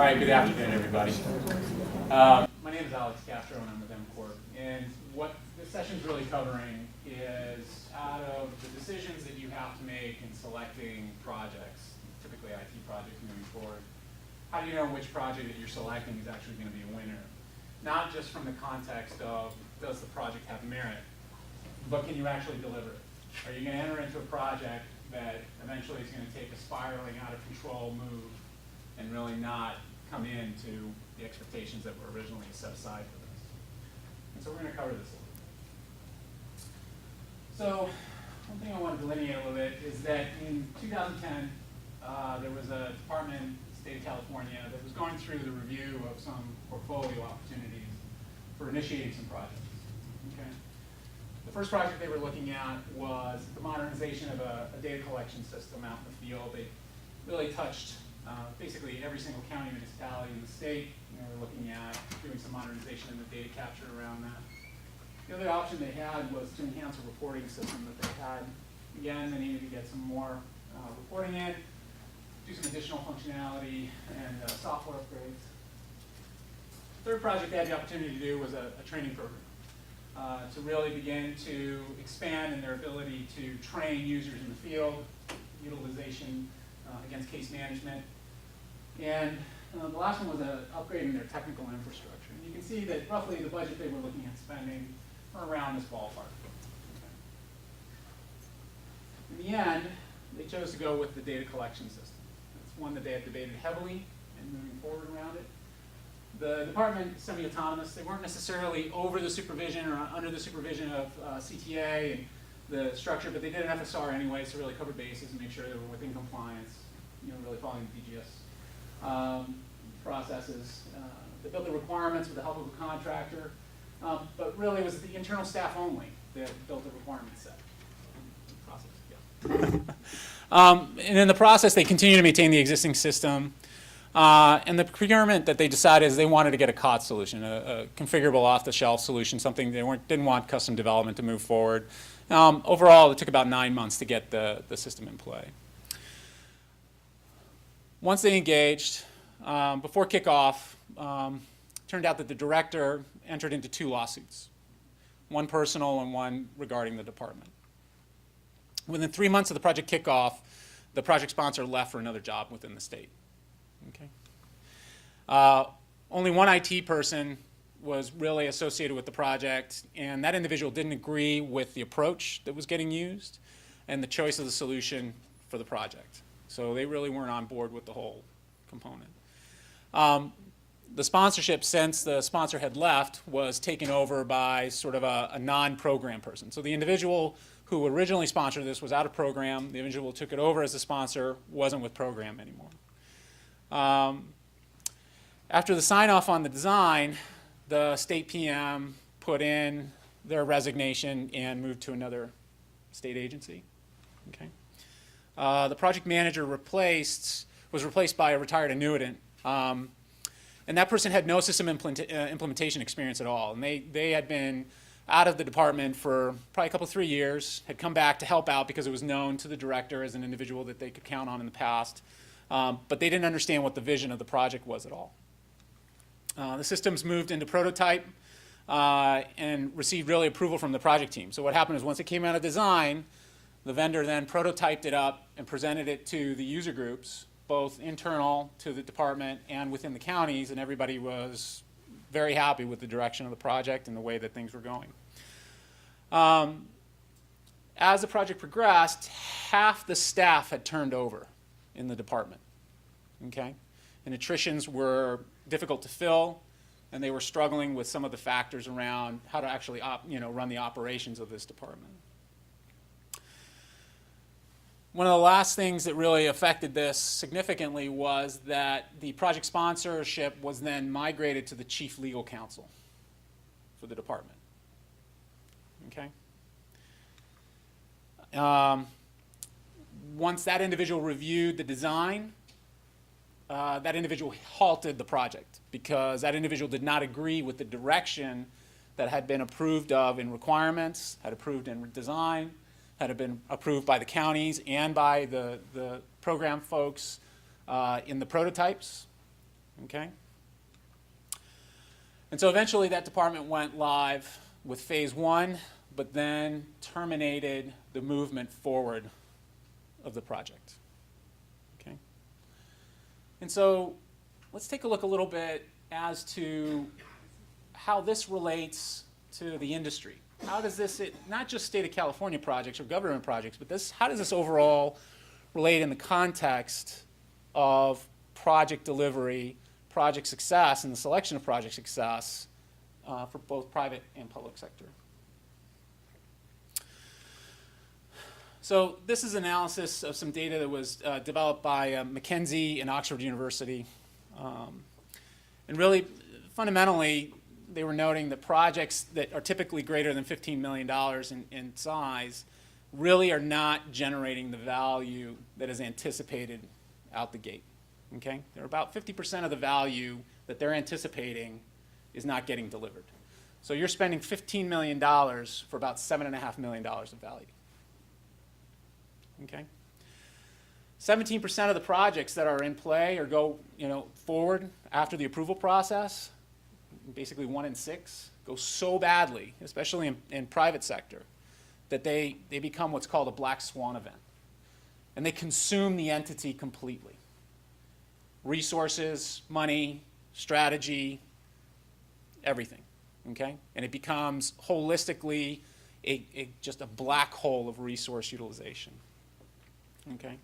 right, good afternoon, everybody. My name is Castro, and I'm with Corp. And what this session is really covering is out of the decisions that you have to make in selecting projects, typically IT projects moving forward, how do you know which project that you're selecting is actually going to be a winner? Not just from the context of does the project have merit, but can you actually deliver it? Are you going to enter into a project that eventually is going to take a spiraling out of control move and really not come into the expectations that were originally set aside for this? And so we're going to cover this a little bit. So one thing I want to delineate a little bit is that in 2010, there was a department in the state of California that was going through the review of some portfolio opportunities for initiating some projects. Okay? The first project they were looking at was the modernization of a data collection system out in the field. They really touched basically every single county municipality in the state. We're looking at doing some modernization in the data capture around that. The other option they had was to enhance a reporting system that they had. Again, they needed to get some more reporting in, do some additional functionality and software upgrades. The third project they had the opportunity to do was a training program to really begin to expand in their ability to train users in the field, utilization against case management. And the last one was upgrading their technical infrastructure. And you can see that roughly the budget they were looking at spending were around this ballpark. Okay. In the end, they chose to go with the data collection system. It's one that they had debated heavily and moving forward around it. The department is semi-autonomous. They weren't necessarily over the supervision or under the supervision of CTA and the structure, but they did an FSR anyway to really cover bases and make sure they were within compliance, really following the DGS processes. They built the requirements with the help of a contractor, but really it was the internal staff only that built the requirement set. And in the process, they continue to maintain the existing system. And the procurement that they decided is they wanted to get a COD solution, a configurable off-the-shelf solution, something they didn't want custom development to move forward. Overall, it took about 9 months to get the system in play. Once they engaged, before kickoff, turned out that the director entered into 2 lawsuits, one personal and one regarding the department. Within 3 months of the project kickoff, the project sponsor left for another job within the state. Okay. Only one IT person was really associated with the project, and that individual didn't agree with the approach that was getting used and the choice of the solution for the project. So they really weren't on board with the whole component. The sponsorship, since the sponsor had left, was taken over by sort of a non-program person. So the individual who originally sponsored this was out of program. The individual who took it over as a sponsor wasn't with program anymore. After the sign-off on the design, the state PM put in their resignation and moved to another state agency. Okay. The project manager was replaced by a retired annuitant. And that person had no system implementation experience at all. And they had been out of the department for probably a couple, 3 years, had come back to help out because it was known to the director as an individual that they could count on in the past. But they didn't understand what the vision of the project was at all. The systems moved into prototype and received really approval from the project team. So what happened is once it came out of design, the vendor then prototyped it up and presented it to the user groups, both internal to the department and within the counties, and everybody was very happy with the direction of the project and the way that things were going. As the project progressed, half the staff had turned over in the department. Okay? And attritions were difficult to fill, and they were struggling with some of the factors around how to actually run the operations of this department. One of the last things that really affected this significantly was that the project sponsorship was then migrated to the chief legal counsel for the department. Okay? Once that individual reviewed the design, that individual halted the project because that individual did not agree with the direction that had been approved of in requirements, had approved in design, had been approved by the counties and by the program folks in the prototypes. okay? And so eventually that department went live with phase 1, but then terminated the movement forward of the project, okay? And so let's take a look a little bit as to how this relates to the industry. How does this, not just state of California projects or government projects, but how does this overall relate in the context of project delivery, project success, and the selection of project success for both private and public sector? So this is analysis of some data that was developed by McKinsey and Oxford University. And really, fundamentally, they were noting that projects that are typically greater than $15 million in size really are not generating the value that is anticipated out the gate, okay? They're about 50% of the value that they're anticipating is not getting delivered. So you're spending $15 million for about $7.5 million of value, okay? 17% of the projects that are in play or go forward after the approval process, basically 1 in 6, go so badly, especially in private sector, that they become what's called a black swan event. And they consume the entity completely. Resources, money, strategy, everything, okay? And it becomes holistically just a black hole of resource utilization, okay?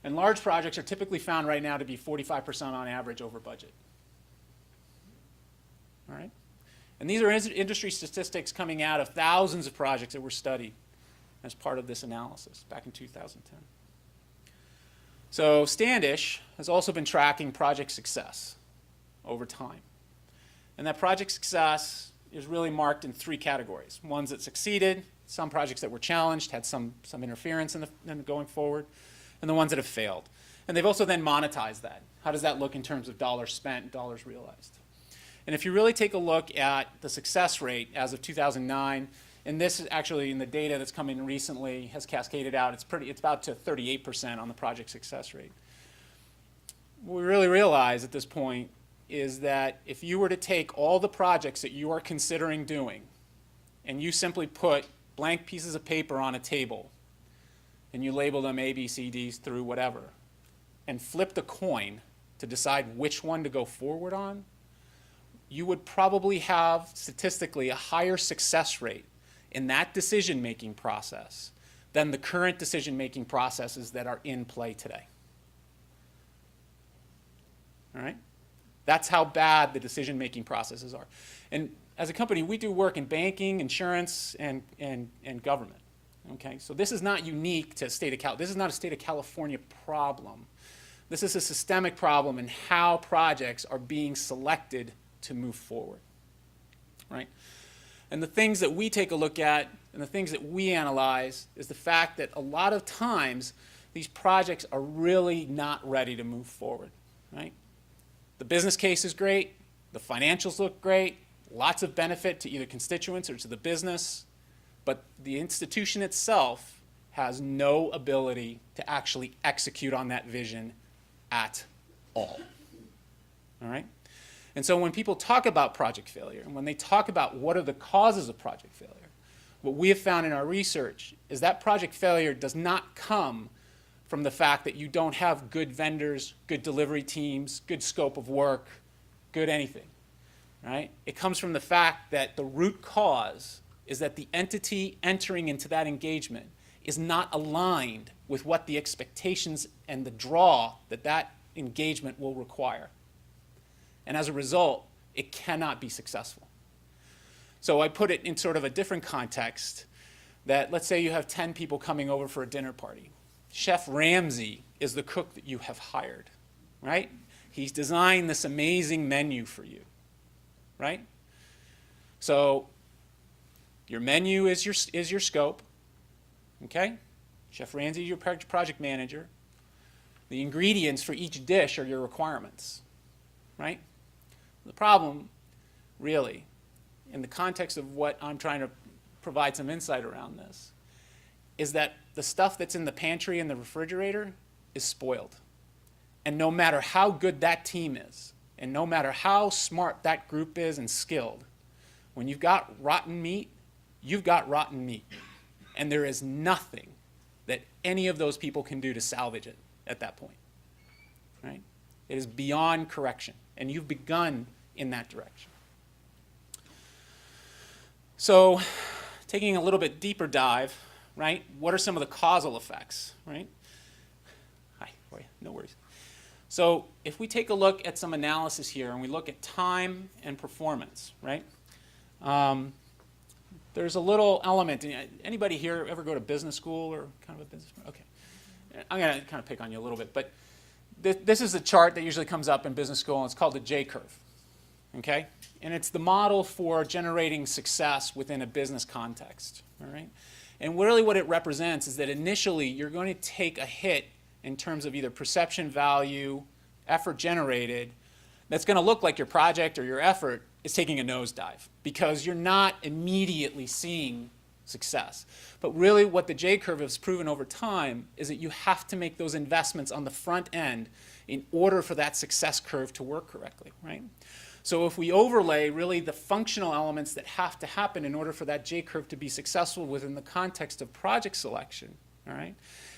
And large projects are typically found right now to be 45% on average over budget. All right? And these are industry statistics coming out of thousands of projects that were studied as part of this analysis back in 2010. So Standish has also been tracking project success over time. And that project success is really marked in 3 categories. Ones that succeeded, some projects that were challenged, had some interference in going forward, and the ones that have failed. And they've also then monetized that. How does that look in terms of dollars spent, dollars realized? And if you really take a look at the success rate as of 2009, and this is actually in the data that's come in recently, has cascaded out, it's about to 38% on the project success rate. What we really realize at this point is that if you were to take all the projects that you are considering doing, and you simply put blank pieces of paper on a table, and you label them A, B, C, D's through whatever, and flip the coin to decide which one to go forward on, you would probably have statistically a higher success rate in that decision-making process than the current decision-making processes that are in play today. All right? That's how bad the decision-making processes are. And as a company, we do work in banking, insurance, and government. Okay? So this is not unique to state of This is not a state of California problem. This is a systemic problem in how projects are being selected to move forward. Right? And the things that we take a look at and the things that we analyze is the fact that a lot of times these projects are really not ready to move forward. Right? The business case is great, the financials look great, lots of benefit to either constituents or to the business, but the institution itself has no ability to actually execute on that vision at all. All right? And so when people talk about project failure, and when they talk about what are the causes of project failure, what we have found in our research is that project failure does not come from the fact that you don't have good vendors, good delivery teams, good scope of work, good anything, right? It comes from the fact that the root cause is that the entity entering into that engagement is not aligned with what the expectations and the draw that that engagement will require. And as a result, it cannot be successful. So I put it in sort of a different context that let's say you have 10 people coming over for a dinner party. Chef Ramsay is the cook that you have hired, right? He's designed this amazing menu for you, right? So your menu is your scope, okay? Chef Ramsay is your project manager. The ingredients for each dish are your requirements, right? The problem, really, in the context of what I'm trying to provide some insight around this, is that the stuff that's in the pantry and the refrigerator is spoiled. And no matter how good that team is, And no matter how smart that group is and skilled, when you've got rotten meat, you've got rotten meat. And there is nothing that any of those people can do to salvage it at that point. Right? It is beyond correction. And you've begun in that direction. So, taking a little bit deeper dive, right? What are some of the causal effects, right? Hi, how are you? No worries. So, if we take a look at some analysis here and we look at time and performance, right? There's a little element. Anybody here ever go to business school or kind of a business? Okay. I'm going to kind of pick on you a little bit, but this is a chart that usually comes up in business school, and it's called the J-curve. Okay? And it's the model for generating success within a business context. All right? And really what it represents is that initially you're going to take a hit in terms of either perception value, effort generated, that's going to look like your project or your effort is taking a nosedive because you're not immediately seeing success. But really what the J-curve has proven over time is that you have to make those investments on the front end in order for that success curve to work correctly, right? So if we overlay really the functional elements that have to happen in order for that J-curve to be successful within the context of project selection, all right,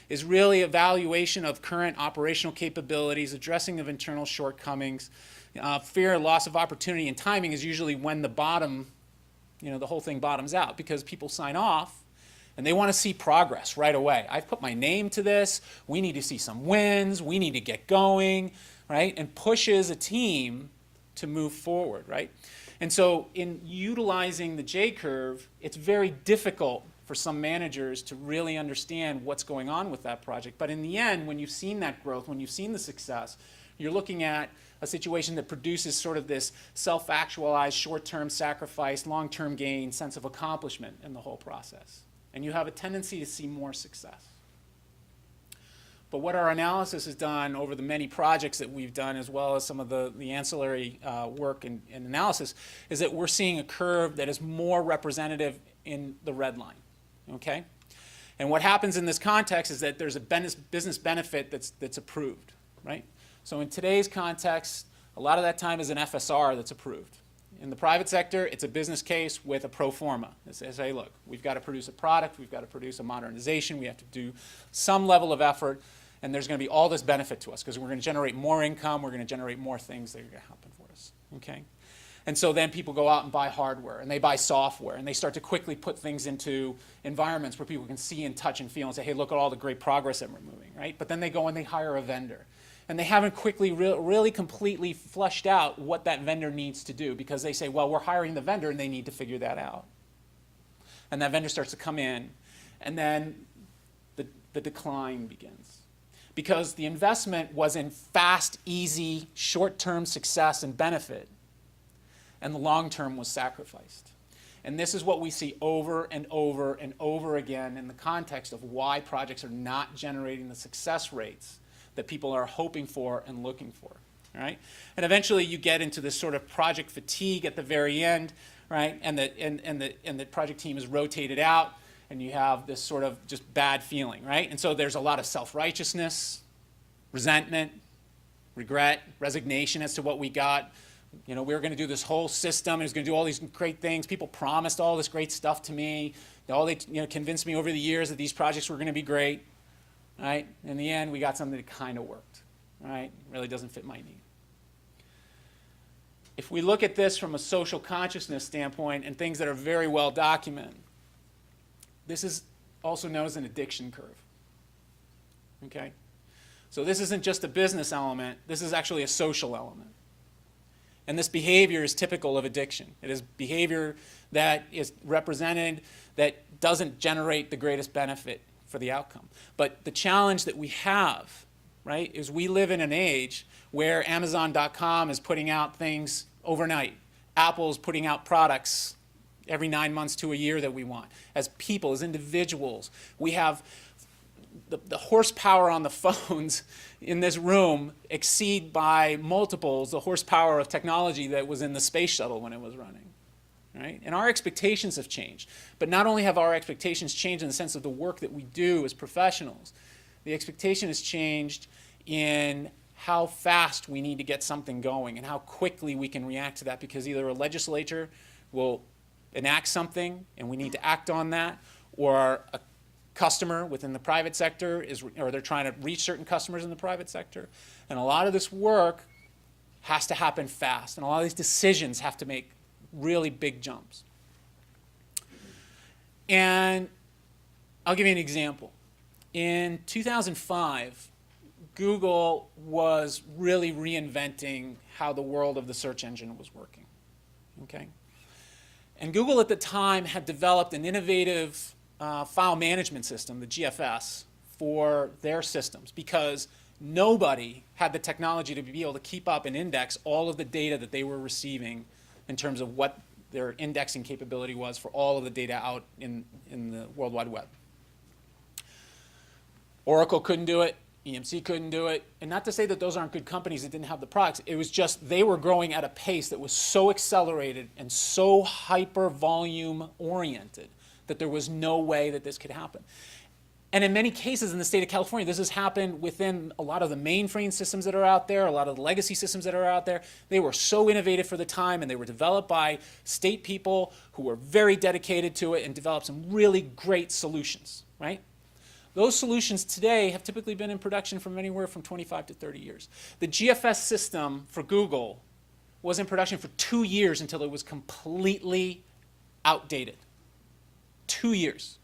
is really evaluation of current operational capabilities, addressing of internal shortcomings. Fear, loss of opportunity, and timing is usually when the bottom, the whole thing bottoms out because people sign off and they want to see progress right away. I've put my name to this. We need to see some wins. We need to get going, right? And pushes a team to move forward, right? And so in utilizing the J-curve, it's very difficult for some managers to really understand what's going on with that project. But in the end, when you've seen that growth, when you've seen the success, you're looking at a situation that produces sort of this self-actualized, short-term sacrifice, long-term gain, sense of accomplishment in the whole process. And you have a tendency to see more success. But what our analysis has done over the many projects that we've done, as well as some of the ancillary work and analysis, is that we're seeing a curve that is more representative in the red line, okay? And what happens in this context is that there's a business benefit that's approved, right? So in today's context, a lot of that time is an FSR that's approved. In the private sector, it's a business case with a pro forma. It says, hey, look, we've got to produce a product, we've got to produce a modernization, we have to do some level of effort, and there's going to be all this benefit to us because we're going to generate more income, we're going to generate more things that are going to happen for us, okay? And so then people go out and buy hardware, and they buy software, and they start to quickly put things into environments where people can see and touch and feel and say, hey, look at all the great progress that we're moving, right? But then they go and they hire a vendor. And they haven't quickly, really completely fleshed out what that vendor needs to do because they say, well, we're hiring the vendor and they need to figure that out. And that vendor starts to come in, and then the decline begins. Because the investment was in fast, easy, short-term success and benefit, and the long-term was sacrificed. And this is what we see over and over and over again in the context of why projects are not generating the success rates that people are hoping for and looking for, right? And eventually you get into this sort of project fatigue at the very end, right? And the project team is rotated out, and you have this sort of just bad feeling, right? And so there's a lot of self-righteousness, resentment, regret, resignation as to what we got. We were going to do this whole system. It was going to do all these great things. People promised all this great stuff to me. They convinced me over the years that these projects were going to be great. Right? In the end, we got something that kind of worked. Right? It really doesn't fit my need. If we look at this from a social consciousness standpoint and things that are very well documented, this is also known as an addiction curve. Okay? So this isn't just a business element. This is actually a social element. And this behavior is typical of addiction. It is behavior that is represented that doesn't generate the greatest benefit for the outcome. But the challenge that we have, right, is we live in an age where Amazon.com is putting out things overnight. Apple's putting out products every 9 months to a year that we want. As people, as individuals, we have the horsepower on the phones in this room exceed by multiples the horsepower of technology that was in the space shuttle when it was running. Right? And our expectations have changed. But not only have our expectations changed in the sense of the work that we do as professionals, the expectation has changed in how fast we need to get something going and how quickly we can react to that, because either a legislature will enact something and we need to act on that, or a customer within the private sector or they're trying to reach certain customers in the private sector. And a lot of this work has to happen fast, and a lot of these decisions have to make really big jumps. And I'll give you an example. In 2005, Google was really reinventing how the world of the search engine was working. Okay? And Google at the time had developed an innovative file management system, the GFS, for their systems, because nobody had the technology to be able to keep up and index all of the data that they were receiving in terms of what their indexing capability was for all of the data out in the World Wide Web. Oracle couldn't do it. EMC couldn't do it. And not to say that those aren't good companies that didn't have the products. It was just they were growing at a pace that was so accelerated and so hyper volume oriented that there was no way that this could happen. And in many cases in the state of California, this has happened within a lot of the mainframe systems that are out there, a lot of the legacy systems that are out there. They were so innovative for the time, and they were developed by state people who were very dedicated to it and developed some really great solutions, right? Those solutions today have typically been in production from anywhere from 25 to 30 years. The GFS system for Google was in production for 2 years until it was completely outdated. 2 years.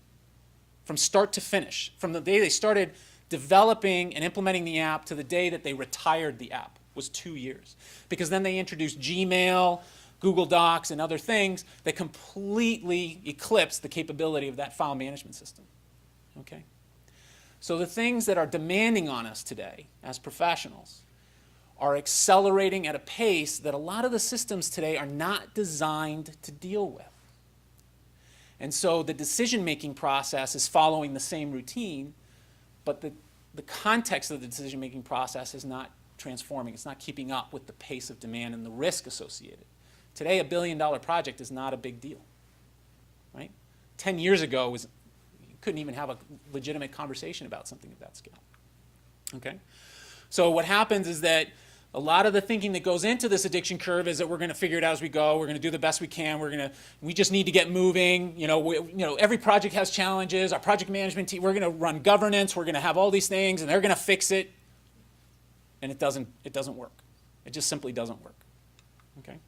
From start to finish. From the day they started developing and implementing the app to the day that they retired the app was 2 years. Because then they introduced Gmail, Google Docs, and other things that completely eclipsed the capability of that file management system. Okay? So the things that are demanding on us today as professionals are accelerating at a pace that a lot of the systems today are not designed to deal with. And so the decision-making process is following the same routine, but the context of the decision-making process is not transforming. It's not keeping up with the pace of demand and the risk associated. Today, $1 billion project is not a big deal, right? 10 years ago, you couldn't even have a legitimate conversation about something of that scale, okay? So what happens is that a lot of the thinking that goes into this addiction curve is that we're going to figure it out as we go. We're going to do the best we can. We just need to get moving. Every project has challenges. Our project management team, we're going to run governance. We're going to have all these things, and they're going to fix it. And it doesn't work. It just simply doesn't work. Okay.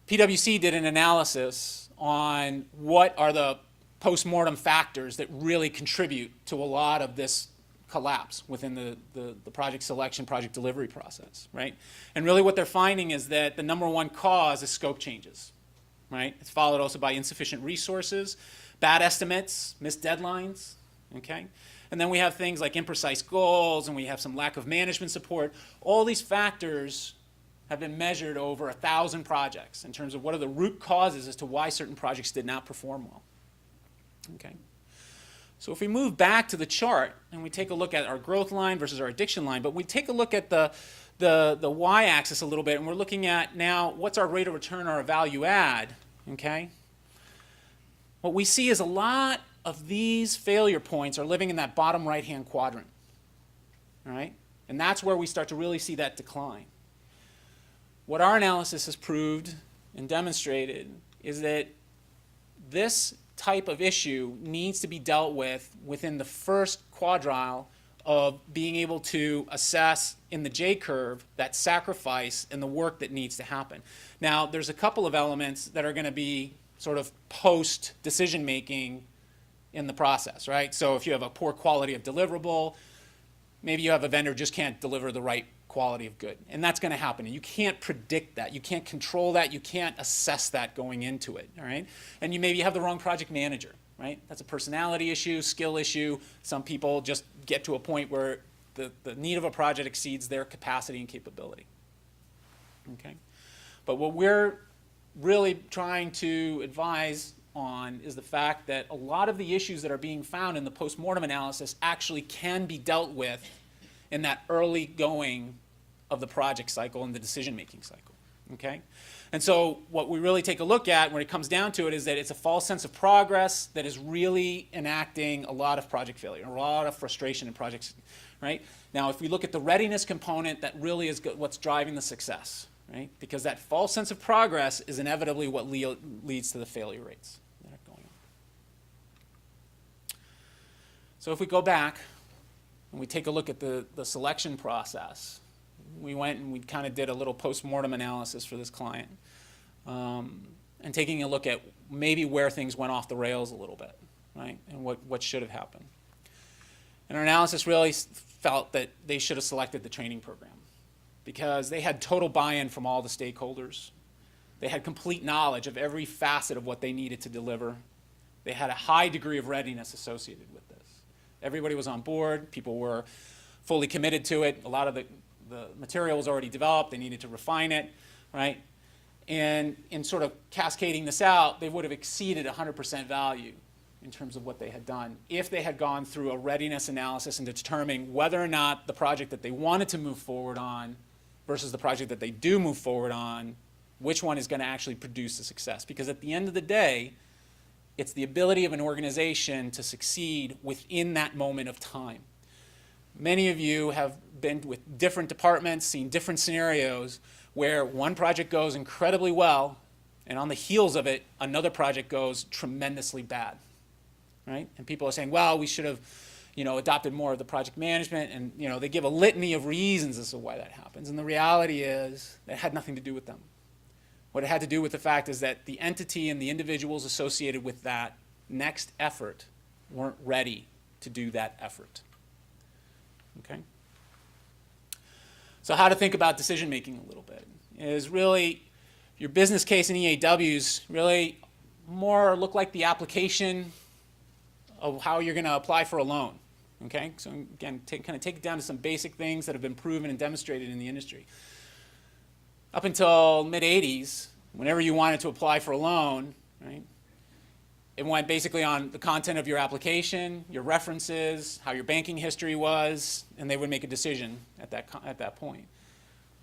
PwC did an analysis on what are the post-mortem factors that really contribute to a lot of this collapse within the project selection, project delivery process, right? And really what they're finding is that the number one cause is scope changes, right? It's followed also by insufficient resources, bad estimates, missed deadlines, okay? And then we have things like imprecise goals, and we have some lack of management support. All these factors have been measured over 1,000 projects in terms of what are the root causes as to why certain projects did not perform well, okay? So if we move back to the chart and we take a look at our growth line versus our addiction line, but we take a look at the y-axis a little bit, and we're looking at now what's our rate of return or our value add, okay? What we see is a lot of these failure points are living in that bottom right-hand quadrant, all right? And that's where we start to really see that decline. What our analysis has proved and demonstrated is that this type of issue needs to be dealt with within the first quadrile of being able to assess in the J-curve that sacrifice and the work that needs to happen. Now, there's a couple of elements that are going to be sort of post-decision making in the process, right? So if you have a poor quality of deliverable, maybe you have a vendor who just can't deliver the right quality of good, and that's going to happen. And you can't predict that. You can't control that. You can't assess that going into it, all right? And you maybe have the wrong project manager, right? That's a personality issue, skill issue. Some people just get to a point where the need of a project exceeds their capacity and capability, okay? But what we're really trying to advise on is the fact that a lot of the issues that are being found in the post-mortem analysis actually can be dealt with in that early going of the project cycle and the decision-making cycle, Okay? And so what we really take a look at when it comes down to it is that it's a false sense of progress that is really enacting a lot of project failure, a lot of frustration in projects, right? Now, if we look at the readiness component, that really is what's driving the success, right? Because that false sense of progress is inevitably what leads to the failure rates that are going on. So if we go back and we take a look at the selection process, we went and we kind of did a little post-mortem analysis for this client, and taking a look at maybe where things went off the rails a little bit, right, and what should have happened. And our analysis really felt that they should have selected the training program because they had total buy-in from all the stakeholders. They had complete knowledge of every facet of what they needed to deliver. They had a high degree of readiness associated with this. Everybody was on board. People were fully committed to it. A lot of the material was already developed. They needed to refine it, right? And in sort of cascading this out, they would have exceeded 100% value in terms of what they had done if they had gone through a readiness analysis and determining whether or not the project that they wanted to move forward on versus the project that they do move forward on, which one is going to actually produce the success. Because at the end of the day, it's the ability of an organization to succeed within that moment of time. Many of you have been with different departments, seen different scenarios where one project goes incredibly well, and on the heels of it, another project goes tremendously bad, right? And people are saying, well, we should have, adopted more of the project management, and, they give a litany of reasons as to why that happens. And the reality is that it had nothing to do with them. What it had to do with the fact is that the entity and the individuals associated with that next effort weren't ready to do that effort. Okay? So how to think about decision making a little bit is really your business case and EAWs really more look like the application of how you're going to apply for a loan. Okay? So again, kind of take it down to some basic things that have been proven and demonstrated in the industry. Up until mid-'80s, whenever you wanted to apply for a loan, right, it went basically on the content of your application, your references, how your banking history was, and they would make a decision at that point.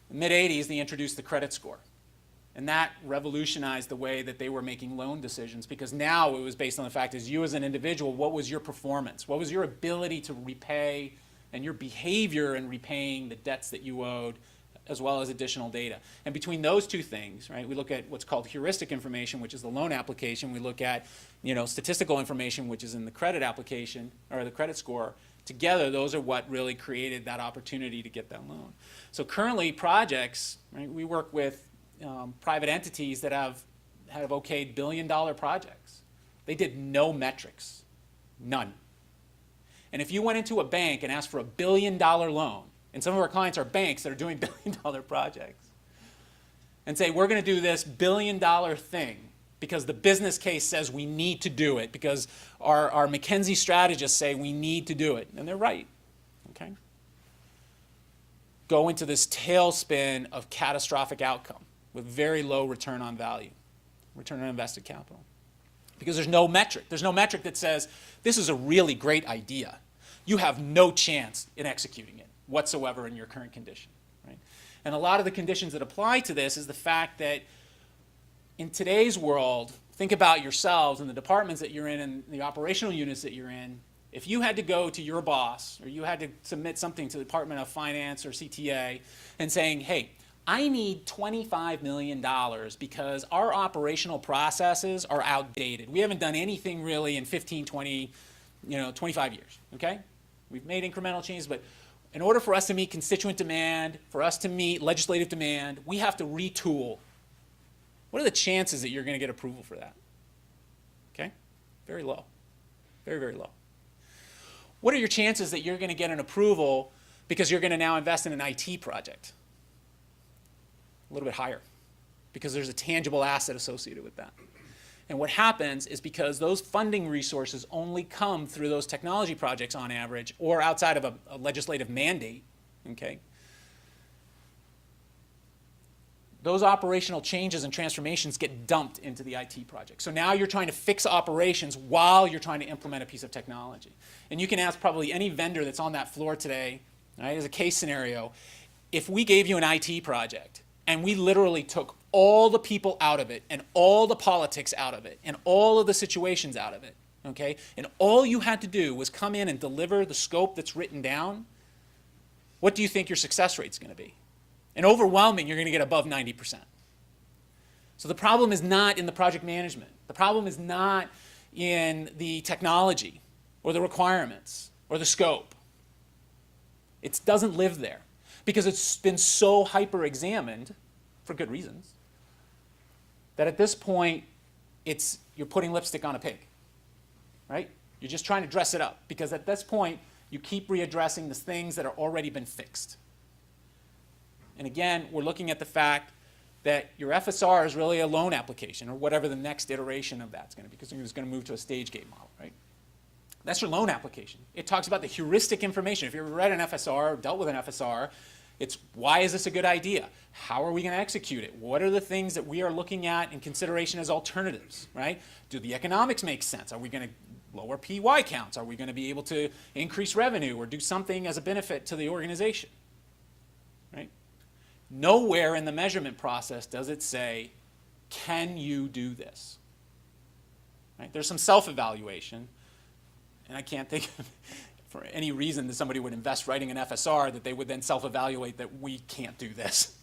In the mid-'80s, they introduced the credit score. And that revolutionized the way that they were making loan decisions, because now it was based on the fact is you as an individual, what was your performance? What was your ability to repay and your behavior in repaying the debts that you owed, as well as additional data. And between those two things, right, we look at what's called heuristic information, which is the loan application. We look at, statistical information, which is in the credit application or the credit score. Together, those are what really created that opportunity to get that loan. So currently, projects, right, we work with private entities that have okayed billion-dollar projects. They did no metrics, none. And if you went into a bank and asked for a billion-dollar loan, and some of our clients are banks that are doing billion-dollar projects, and say, we're going to do this billion-dollar thing because the business case says we need to do it, because our McKinsey strategists say we need to do it, and they're right, okay? Go into this tailspin of catastrophic outcome with very low return on value, return on invested capital. Because there's no metric. There's no metric that says, this is a really great idea. You have no chance in executing it whatsoever in your current condition, right? And a lot of the conditions that apply to this is the fact that in today's world, think about yourselves and the departments that you're in and the operational units that you're in. If you had to go to your boss or you had to submit something to the Department of Finance or CTA and saying, hey, I need $25 million because our operational processes are outdated. We haven't done anything really in 15, 20, 25 years, okay? We've made incremental changes, but in order for us to meet constituent demand, for us to meet legislative demand, we have to retool. What are the chances that you're going to get approval for that? Okay? Very low. Very, very low. What are your chances that you're going to get an approval because you're going to now invest in an IT project? A little bit higher, because there's a tangible asset associated with that. And what happens is because those funding resources only come through those technology projects on average or outside of a legislative mandate, okay? Those operational changes and transformations get dumped into the IT project. So now you're trying to fix operations while you're trying to implement a piece of technology. And you can ask probably any vendor that's on that floor today, right, as a case scenario, if we gave you an IT project And we literally took all the people out of it and all the politics out of it and all of the situations out of it, okay? And all you had to do was come in and deliver the scope that's written down. What do you think your success rate's going to be? And overwhelming, you're going to get above 90%. So the problem is not in the project management. The problem is not in the technology or the requirements or the scope. It doesn't live there because it's been so hyper-examined, for good reasons, that at this point, you're putting lipstick on a pig, right? You're just trying to dress it up because at this point, you keep readdressing the things that are already been fixed. And again, we're looking at the fact that your FSR is really a loan application or whatever the next iteration of that's going to be because it's going to move to a stage gate model, right? That's your loan application. It talks about the heuristic information. If you've ever read an FSR or dealt with an FSR, it's why is this a good idea? How are we going to execute it? What are the things that we are looking at in consideration as alternatives, right? Do the economics make sense? Are we going to lower PY counts? Are we going to be able to increase revenue or do something as a benefit to the organization, right? Nowhere in the measurement process does it say, can you do this? Right? There's some self-evaluation, and I can't think of for any reason that somebody would invest writing an FSR that they would then self-evaluate that we can't do this,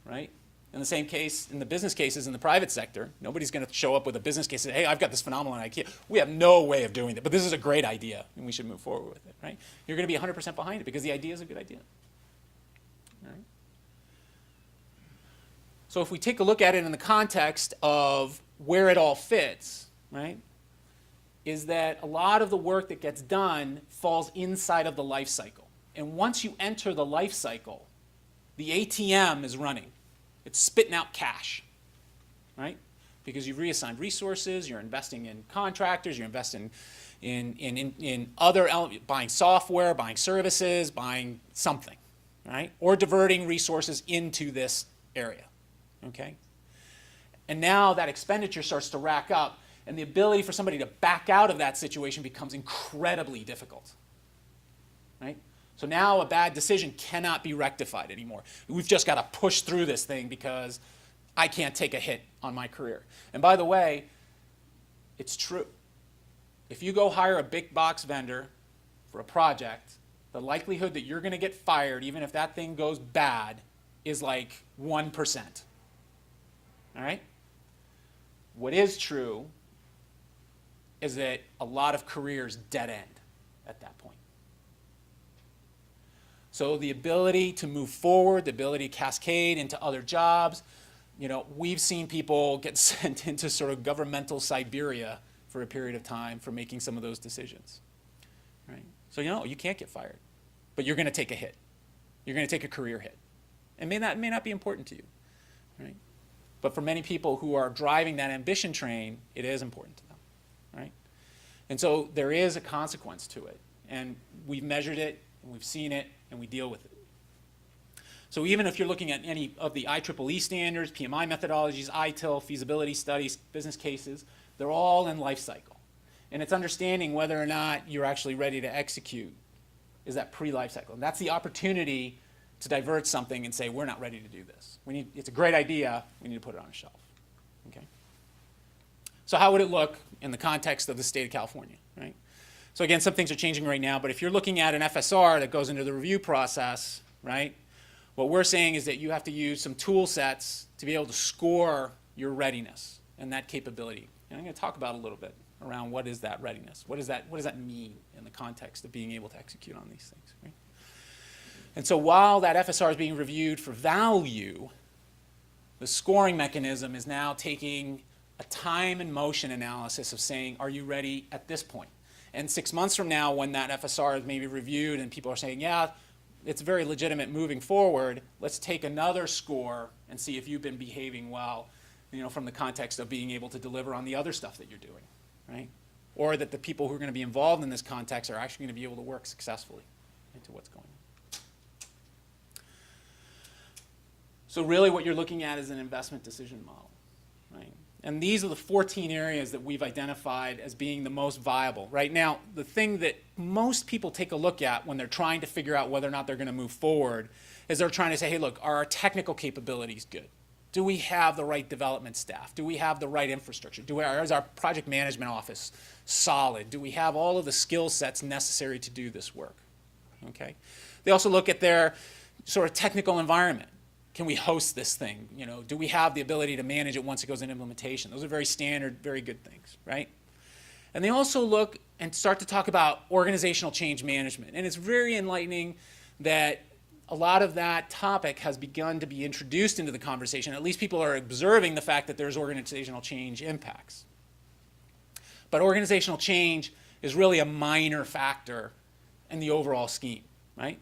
right? In the same case, in the business cases in the private sector, nobody's going to show up with a business case and say, hey, I've got this phenomenal idea. We have no way of doing it, but this is a great idea, and we should move forward with it, right? You're going to be 100% behind it because the idea is a good idea, right? So if we take a look at it in the context of where it all fits, right, is that a lot of the work that gets done falls inside of the life cycle. And once you enter the life cycle, the ATM is running. It's spitting out cash, right? Because you've reassigned resources, you're investing in contractors, you're investing in other elements, buying software, buying services, buying something, right? Or diverting resources into this area, okay? And now that expenditure starts to rack up, and the ability for somebody to back out of that situation becomes incredibly difficult, right? So now a bad decision cannot be rectified anymore. We've just got to push through this thing because I can't take a hit on my career. And by the way, it's true. If you go hire a big box vendor for a project, the likelihood that you're going to get fired, even if that thing goes bad, is like 1%. All right? What is true is that a lot of careers dead end at that point. So the ability to move forward, the ability to cascade into other jobs, you know, we've seen people get sent into sort of governmental Siberia for a period of time for making some of those decisions, right? So you can't get fired, but you're going to take a hit. You're going to take a career hit. It may not be important to you, right? But for many people who are driving that ambition train, it is important to them, right? And so there is a consequence to it, and we've measured it, and we've seen it, and we deal with it. So even if you're looking at any of the IEEE standards, PMI methodologies, ITIL, feasibility studies, business cases, they're all in life cycle. And it's understanding whether or not you're actually ready to execute is that pre-life cycle. And that's the opportunity to divert something and say, we're not ready to do this. It's a great idea, we need to put it on a shelf, okay? So how would it look in the context of the state of California, right? So again, some things are changing right now, but if you're looking at an FSR that goes into the review process, right, what we're saying is that you have to use some tool sets to be able to score your readiness and that capability. And I'm going to talk about a little bit around what is that readiness. What does that mean in the context of being able to execute on these things, right? And so while that FSR is being reviewed for value, the scoring mechanism is now taking a time and motion analysis of saying, are you ready at this point? And 6 months from now, when that FSR is maybe reviewed and people are saying, yeah, it's very legitimate moving forward, let's take another score and see if you've been behaving well, from the context of being able to deliver on the other stuff that you're doing, right? Or that the people who are going to be involved in this context are actually going to be able to work successfully into what's going on. So really what you're looking at is an investment decision model, right? And these are the 14 areas that we've identified as being the most viable. Right now, the thing that most people take a look at when they're trying to figure out whether or not they're going to move forward is they're trying to say, hey, look, are our technical capabilities good? Do we have the right development staff? Do we have the right infrastructure? Is our project management office solid? Do we have all of the skill sets necessary to do this work? Okay. They also look at their sort of technical environment. Can we host this thing? You know, do we have the ability to manage it once it goes in implementation? Those are very standard, very good things, right? And they also look and start to talk about organizational change management. And it's very enlightening that a lot of that topic has begun to be introduced into the conversation. At least people are observing the fact that there's organizational change impacts. But organizational change is really a minor factor in the overall scheme, right?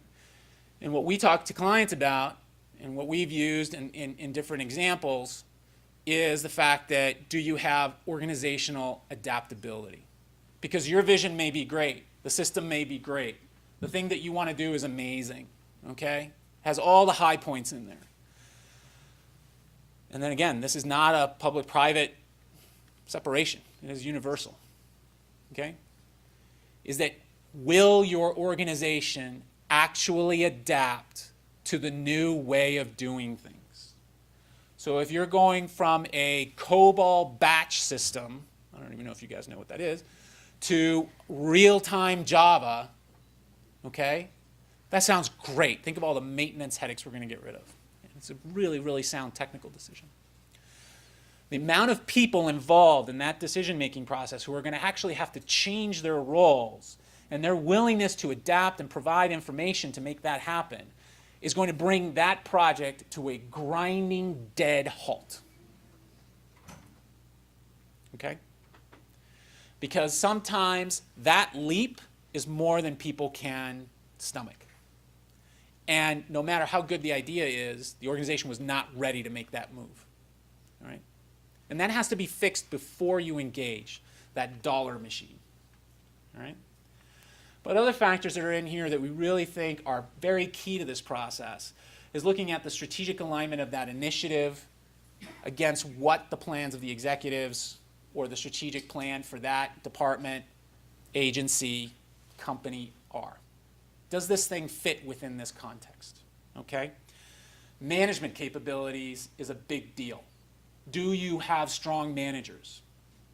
And what we talk to clients about and what we've used in different examples is the fact that do you have organizational adaptability? Because your vision may be great, the system may be great, the thing that you want to do is amazing, okay? Has all the high points in there. And then again, this is not a public-private separation. It is universal, okay? Is that will your organization actually adapt to the new way of doing things? So if you're going from a COBOL batch system, I don't even know if you guys know what that is, to real-time Java, okay? That sounds great. Think of all the maintenance headaches we're going to get rid of. It's a really, really sound technical decision. The amount of people involved in that decision-making process who are going to actually have to change their roles and their willingness to adapt and provide information to make that happen is going to bring that project to a grinding dead halt. Okay? Because sometimes that leap is more than people can stomach. And no matter how good the idea is, the organization was not ready to make that move. All right? And that has to be fixed before you engage that dollar machine. All right? But other factors that are in here that we really think are very key to this process is looking at the strategic alignment of that initiative against what the plans of the executives or the strategic plan for that department, agency, company are. Does this thing fit within this context? Okay? Management capabilities is a big deal. Do you have strong managers?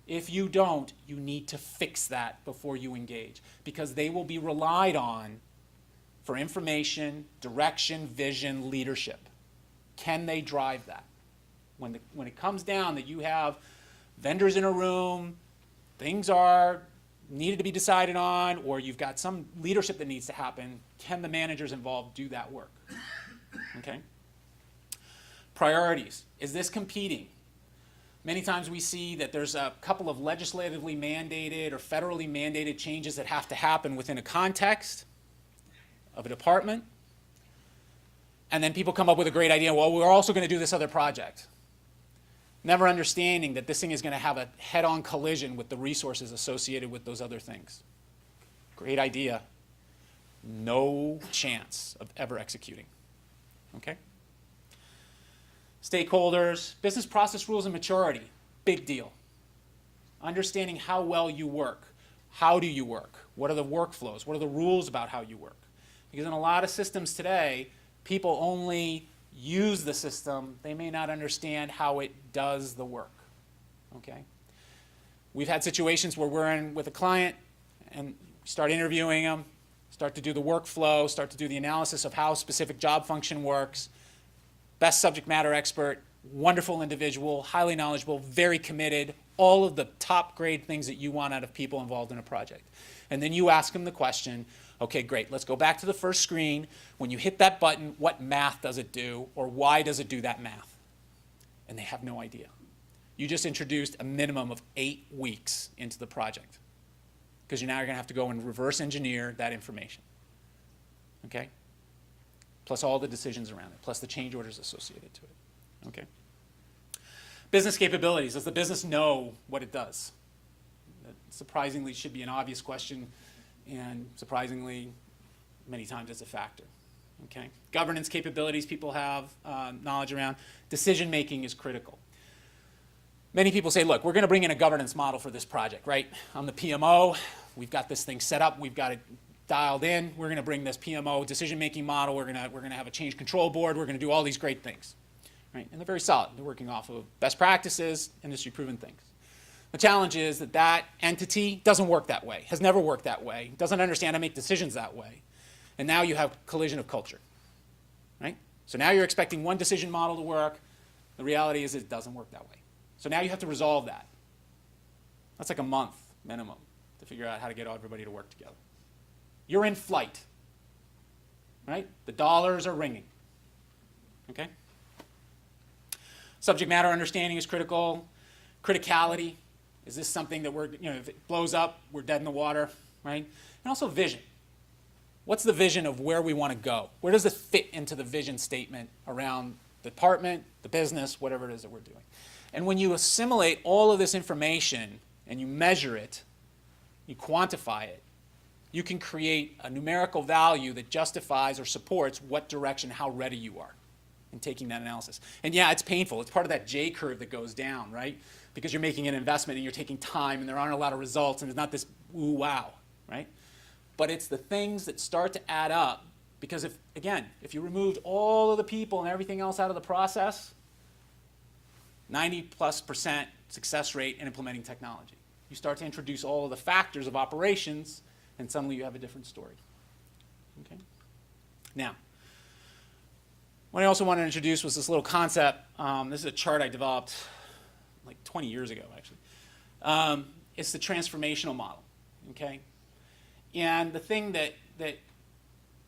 If you don't, you need to fix that before you engage because they will be relied on for information, direction, vision, leadership. Can they drive that? When it comes down that you have vendors in a room, things are needed to be decided on, or you've got some leadership that needs to happen, can the managers involved do that work? Okay? Priorities. Is this competing? Many times we see that there's a couple of legislatively mandated or federally mandated changes that have to happen within a context of a department. And then people come up with a great idea, well, we're also going to do this other project. Never understanding that this thing is going to have a head-on collision with the resources associated with those other things. Great idea. No chance of ever executing. Okay? Stakeholders, business process rules and maturity, big deal. Understanding how well you work. How do you work? What are the workflows? What are the rules about how you work? Because in a lot of systems today, people only use the system. They may not understand how it does the work. Okay? We've had situations where we're in with a client and start interviewing them, start to do the workflow, start to do the analysis of how a specific job function works. Best subject matter expert, wonderful individual, highly knowledgeable, very committed, all of the top grade things that you want out of people involved in a project. And then you ask them the question, okay, great, let's go back to the first screen. When you hit that button, what math does it do, or why does it do that math? And they have no idea. You just introduced a minimum of 8 weeks into the project because now you're going to have to go and reverse engineer that information. Okay? Plus all the decisions around it, plus the change orders associated to it. Okay? Business capabilities. Does the business know what it does? That surprisingly should be an obvious question, and surprisingly, many times it's a factor. Okay? Governance capabilities people have knowledge around. Decision-making is critical. Many people say, look, we're going to bring in a governance model for this project, right? I'm the PMO. We've got this thing set up. We've got it dialed in. We're going to bring this PMO decision-making model. We're going to have a change control board. We're going to do all these great things. Right? And they're very solid. They're working off of best practices, industry-proven things. The challenge is that that entity doesn't work that way, has never worked that way, doesn't understand how to make decisions that way. And now you have collision of culture. Right? So now you're expecting one decision model to work. The reality is it doesn't work that way. So now you have to resolve that. That's like a month minimum to figure out how to get everybody to work together. You're in flight. Right? The dollars are ringing. Okay? Subject matter understanding is critical. Criticality. Is this something that if it blows up, we're dead in the water, right? And also vision. What's the vision of where we want to go? Where does it fit into the vision statement around the department, the business, whatever it is that we're doing? And when you assimilate all of this information and you measure it, you quantify it, you can create a numerical value that justifies or supports what direction, how ready you are in taking that analysis. And yeah, it's painful. It's part of that J curve that goes down, right? Because you're making an investment and you're taking time and there aren't a lot of results and it's not this ooh wow, right? But it's the things that start to add up because if you removed all of the people and everything else out of the process, 90+% success rate in implementing technology. You start to introduce all of the factors of operations and suddenly you have a different story. Okay? Now, what I also wanted to introduce was this little concept. This is a chart I developed like 20 years ago, actually. It's the transformational model, okay? And the thing that a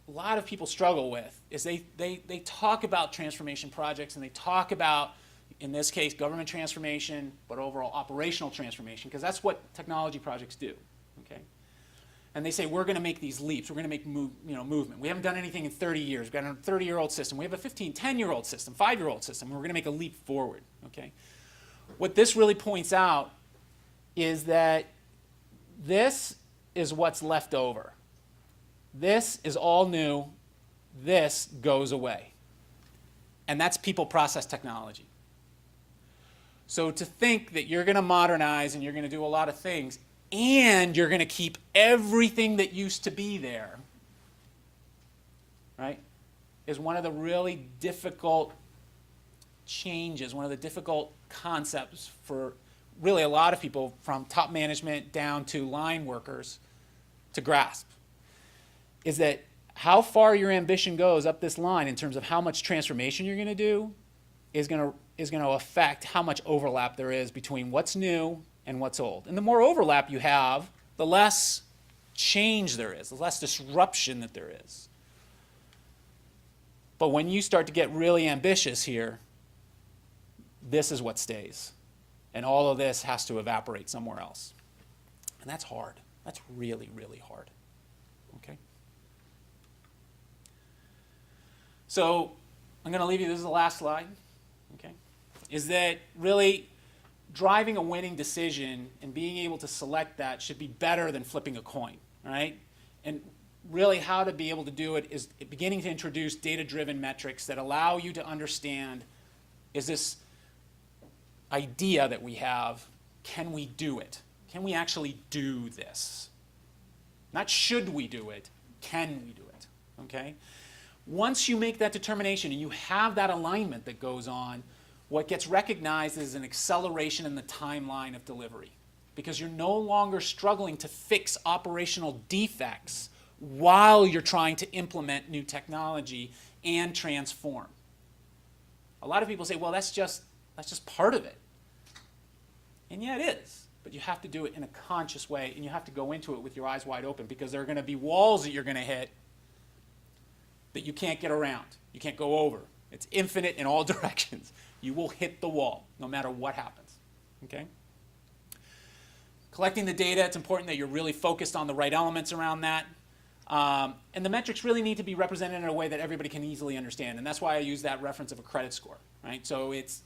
lot of people struggle with is they talk about transformation projects and they talk about, in this case, government transformation, but overall operational transformation, because that's what technology projects do, okay? And they say, we're going to make these leaps. We're going to make movement. We haven't done anything in 30 years. We've got a 30-year-old system. We have a 10-year-old system, 5-year-old system. We're going to make a leap forward, okay? What this really points out is that this is what's left over. This is all new. This goes away. And that's people, process, technology. So to think that you're going to modernize and you're going to do a lot of things and you're going to keep everything that used to be there, right, is one of the really difficult changes, one of the difficult concepts for really a lot of people from top management down to line workers to grasp, is that how far your ambition goes up this line in terms of how much transformation you're going to do is going to affect how much overlap there is between what's new and what's old. And the more overlap you have, the less change there is, the less disruption that there is. But when you start to get really ambitious here, this is what stays. And all of this has to evaporate somewhere else. And that's hard. That's really, really hard. Okay? So I'm going to leave you, this is the last slide, okay, is that really driving a winning decision and being able to select that should be better than flipping a coin, right? And really how to be able to do it is beginning to introduce data-driven metrics that allow you to understand, is this idea that we have, can we do it? Can we actually do this? Not should we do it, can we do it, okay? Once you make that determination and you have that alignment that goes on, what gets recognized is an acceleration in the timeline of delivery because you're no longer struggling to fix operational defects while you're trying to implement new technology and transform. A lot of people say, well, that's just part of it. And yeah, it is. But you have to do it in a conscious way, and you have to go into it with your eyes wide open because there are going to be walls that you're going to hit that you can't get around. You can't go over. It's infinite in all directions. You will hit the wall no matter what happens. Okay? Collecting the data, it's important that you're really focused on the right elements around that. And the metrics really need to be represented in a way that everybody can easily understand. And that's why I use that reference of a credit score. Right? So it's,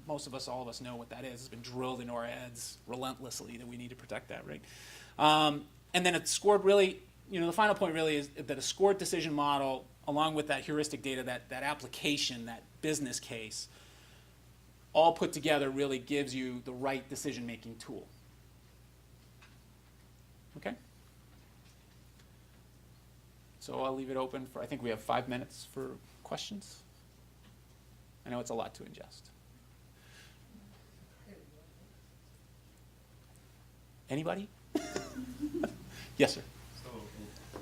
most of us, all of us know what that is. It's been drilled into our heads relentlessly that we need to protect that. Right? And then it's scored really, the final point really is that a scored decision model, along with that heuristic data, that application, that business case, all put together really gives you the right decision-making tool. Okay? So I'll leave it open for, I think we have 5 minutes for questions. I know it's a lot to ingest. Anybody? Yes, sir. So,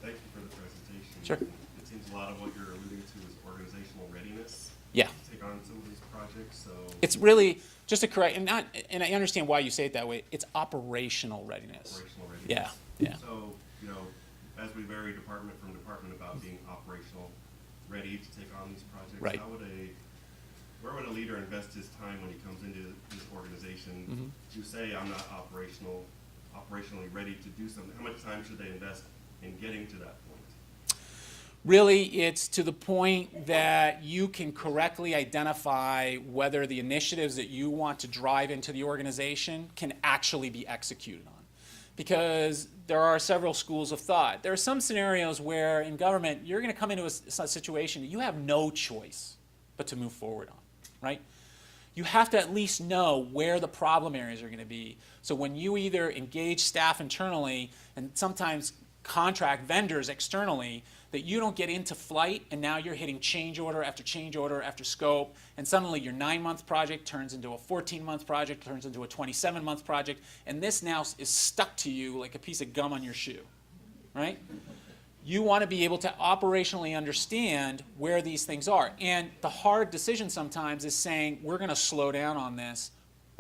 thank you for the presentation. Sure. It seems a lot of what you're alluding to is organizational readiness. Yeah. To take on some of these projects, so. It's really, just to correct, and I understand why you say it that way, it's operational readiness. Operational readiness. Yeah, yeah. So, as we vary department from department about being operational ready to take on these projects. Right. Where would a leader invest his time when he comes into this organization to say, I'm not operationally ready to do something? How much time should they invest in getting to that point? Really, it's to the point that you can correctly identify whether the initiatives that you want to drive into the organization can actually be executed on. Because there are several schools of thought. There are some scenarios where in government, you're going to come into a situation that you have no choice but to move forward on, right? You have to at least know where the problem areas are going to be. So when you either engage staff internally and sometimes contract vendors externally, that you don't get into flight and now you're hitting change order after scope, and suddenly your 9-month project turns into a 14-month project, turns into a 27-month project, and this now is stuck to you like a piece of gum on your shoe, right? You want to be able to operationally understand where these things are. And the hard decision sometimes is saying, we're going to slow down on this,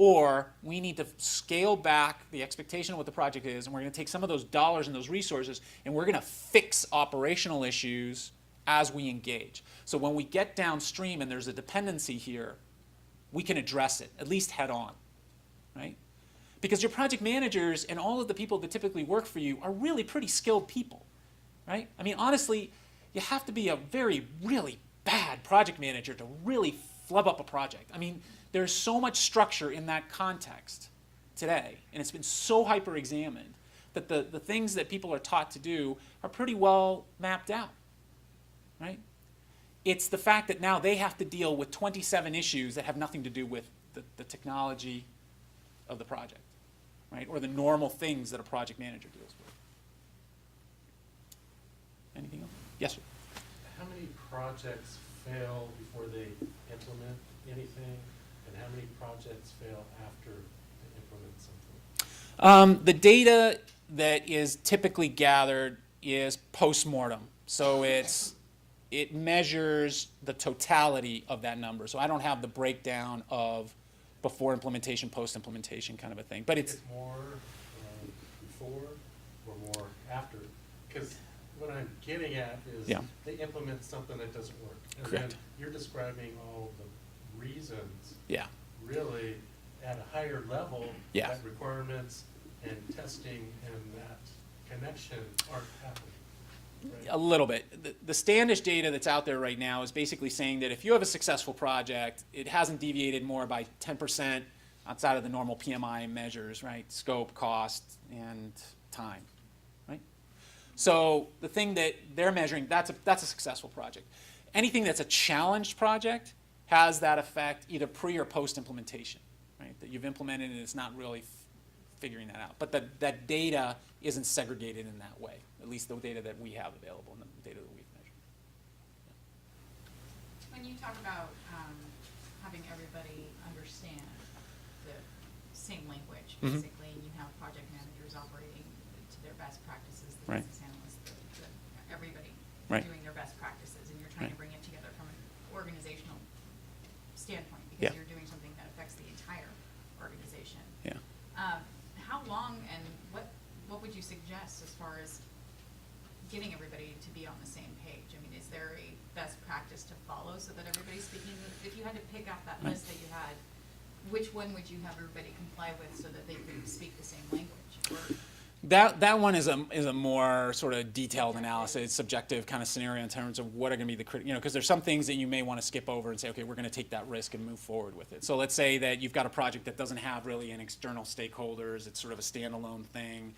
or we need to scale back the expectation of what the project is, and we're going to take some of those dollars and those resources, and we're going to fix operational issues as we engage. So when we get downstream and there's a dependency here, we can address it, at least head on, right? Because your project managers and all of the people that typically work for you are really pretty skilled people, right? I mean, honestly, you have to be a really bad project manager to really flub up a project. I mean, there's so much structure in that context today, and it's been so hyper-examined that the things that people are taught to do are pretty well mapped out, right? It's the fact that now they have to deal with 27 issues that have nothing to do with the technology of the project, right? Or the normal things that a project manager deals with. Anything else? Yes, sir. How many projects fail before they implement anything, and how many projects fail after they implement something? The data that is typically gathered is post-mortem. So it measures the totality of that number. So I don't have the breakdown of before implementation, post-implementation kind of a thing. But it's more before or more after? Because what I'm getting at is they implement something that doesn't work. And correct. Then you're describing all the reasons really at a higher level that requirements and testing and that connection aren't happening. Right? A little bit. The Standish data that's out there right now is basically saying that if you have a successful project, it hasn't deviated more by 10% outside of the normal PMI measures, right? Scope, cost, and time, right? So the thing that they're measuring, that's a successful project. Anything that's a challenged project has that effect either pre or post implementation, right? That you've implemented and it's not really figuring that out. But that data isn't segregated in that way, at least the data that we have available and the data that we've measured. When you talk about having everybody understand the same language, basically, and you have project managers operating to their best practices, the business analysts, everybody doing their best practices, and you're trying to bring it together from an organizational standpoint because you're doing something that affects the entire organization. Yeah. How long and what would you suggest as far as getting everybody to be on the same page? I mean, is there a best practice to follow so that everybody's speaking? If you had to pick out that list that you had, which one would you have everybody comply with so that they could speak the same language? Or That one is a more sort of detailed analysis, subjective kind of scenario in terms of what are going to be the because there's some things that you may want to skip over and say, okay, we're going to take that risk and move forward with it. So let's say that you've got a project that doesn't have really an external stakeholders, it's sort of a standalone thing.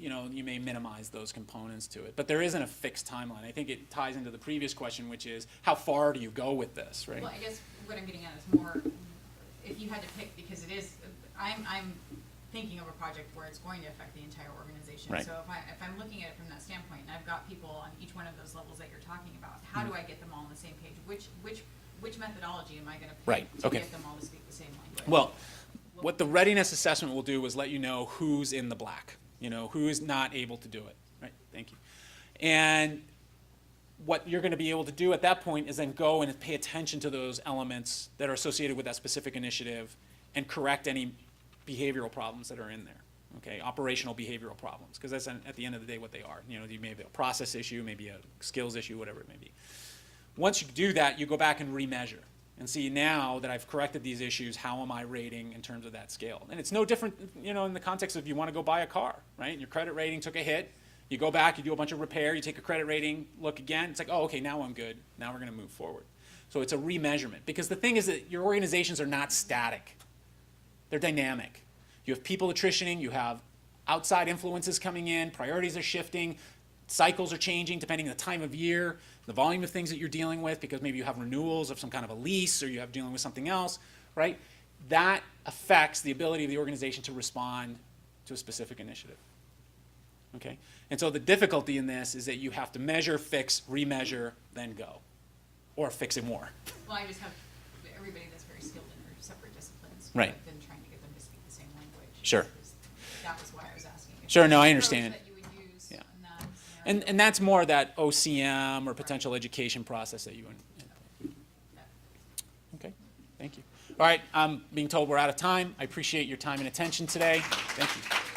You may minimize those components to it, but there isn't a fixed timeline. I think it ties into the previous question, which is how far do you go with this, right? Well, I guess what I'm getting at is more if you had to pick, because it is, I'm thinking of a project where it's going to affect the entire organization. Right. So if I'm looking at it from that standpoint, and I've got people on each one of those levels that you're talking about, how do I get them all on the same page? Which methodology am I going to pick Right, to okay. get them all to speak the same language? Well, what the readiness assessment will do is let you know who's in the black, who is not able to do it, right? Thank you. And what you're going to be able to do at that point is then go and pay attention to those elements that are associated with that specific initiative and correct any behavioral problems that are in there, okay? Operational behavioral problems, because that's at the end of the day what they are. You may have a process issue, maybe a skills issue, whatever it may be. Once you do that, you go back and remeasure and see, now that I've corrected these issues, how am I rating in terms of that scale? And it's no different, in the context of you want to go buy a car, right? And your credit rating took a hit. You go back, you do a bunch of repair, you take a credit rating, look again. It's like, oh, okay, now I'm good. Now we're going to move forward. So it's a remeasurement. Because the thing is that your organizations are not static. They're dynamic. You have people attritioning. You have outside influences coming in. Priorities are shifting. Cycles are changing depending on the time of year, the volume of things that you're dealing with, because maybe you have renewals of some kind of a lease, or you have dealing with something else, right? That affects the ability of the organization to respond to a specific initiative. Okay? And so the difficulty in this is that you have to measure, fix, remeasure, then go. Or fix it more. Well, I just have everybody that's very skilled in their separate disciplines. Right. But then trying to get them to speak the same language. Sure. That was why I was asking. If Sure, there's no, I an understand. approach that you would use Yeah. in that scenario. And that's more that OCM or potential education process that you Okay, thank you. All right, I'm being told we're out of time. I appreciate your time and attention today. Thank you.